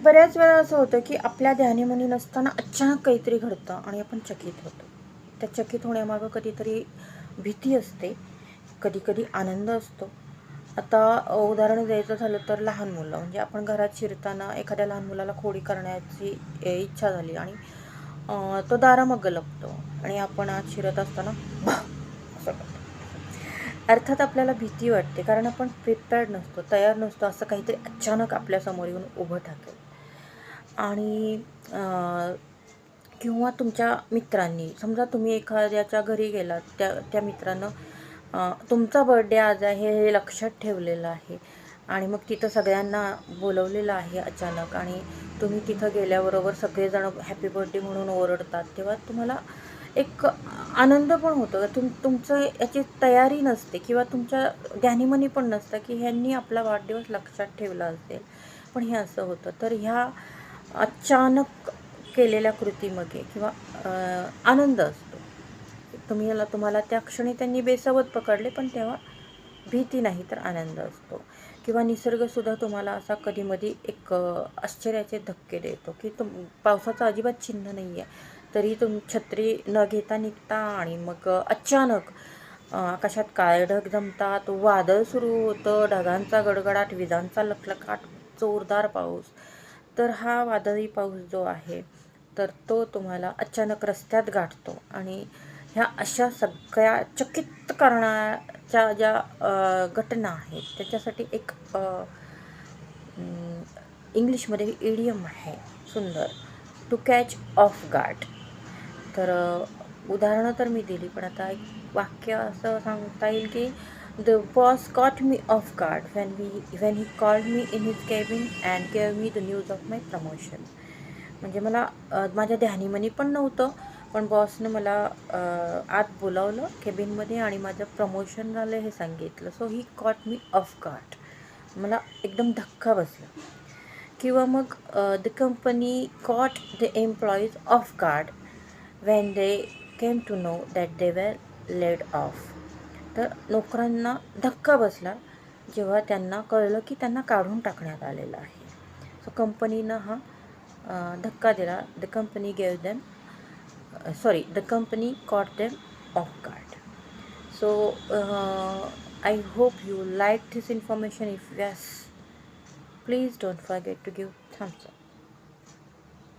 बऱ्याच वेळा असं होतं की आपल्या ध्यानीमनी नसताना अचानक काहीतरी घडतं आणि आपण चकित होतो. त्या चकित होण्यामागं कधीतरी भीती असते, कधी कधी आनंद असतो. आता उदाहरण द्यायचं झालं तर लहान मुलं, म्हणजे आपण घरात शिरताना एखाद्या लहान मुलाला खोडी करण्याची इच्छा झाली आणि तो दारामागं लपतो आणि आपण आत शिरत असताना असं करतो. अर्थात आपल्याला भीती वाटते, कारण आपण प्रिपेअर्ड नसतो, तयार नसतो असं काहीतरी अचानक आपल्यासमोर येऊन उभं ठाकेल. आणि किंवा तुमच्या मित्रांनी, समजा तुम्ही एखाद्याच्या घरी गेलात, त्या मित्रानं तुमचा बर्थडे आज आहे हे लक्षात ठेवलेलं आहे आणि मग तिथं सगळ्यांना बोलवलेलं आहे अचानक, आणि तुम्ही तिथं गेल्याबरोबर सगळेजण हॅपी बर्थडे म्हणून ओरडतात, तेव्हा तुम्हाला एक आनंद पण होतो. तुमचं याची तयारी नसते किंवा तुमच्या ध्यानीमनी पण नसतं की ह्यांनी आपला वाढदिवस लक्षात ठेवला असेल, पण हे असं होतं. तर ह्या अचानक केलेल्या कृतीमध्ये किंवा आनंद असतो. तुम्हाला त्या क्षणी त्यांनी बेसावत पकडले, पण तेव्हा भीती नाही तर आनंद असतो. किंवा निसर्गसुद्धा तुम्हाला असा कधीमधी एक आश्चर्याचे धक्के देतो की पावसाचं अजिबात चिन्ह नाही आहे, तरी छत्री न घेता निघता आणि मग अचानक आकाशात काळे ढग जमतात, वादळ सुरू होतं, ढगांचा गडगडाट, विजांचा लखलखाट, जोरदार पाऊस. तर हा वादळी पाऊस जो आहे तर तो तुम्हाला अचानक रस्त्यात गाठतो आणि ह्या अशा सगळ्या चकित करण्याच्या ज्या घटना आहेत त्याच्यासाठी एक इंग्लिशमध्ये इडियम आहे सुंदर, टू कॅच ऑफ गार्ड. तर उदाहरणं तर मी दिली, पण आता एक वाक्य असं सांगता येईल की the boss caught me of guard when he called me in his cabin and gave me the news of my promotion. म्हणजे मला माझ्या ध्यानीमनी पण नव्हतं, पण बॉसनं मला आत बोलावलं केबिनमध्ये आणि माझं प्रमोशन झालं हे सांगितलं. So he caught me of guard, मला एकदम धक्का बसला. किंवा मग the company caught the employees of guard when they came to know that they were laid off. तर नोकरांना धक्का बसला जेव्हा त्यांना कळलं की त्यांना काढून टाकण्यात आलेलं आहे. सो कंपनीनं हा धक्का दिला. The company caught them off guard. So I hope you like this information. If yes, please don't forget to give thumbs up.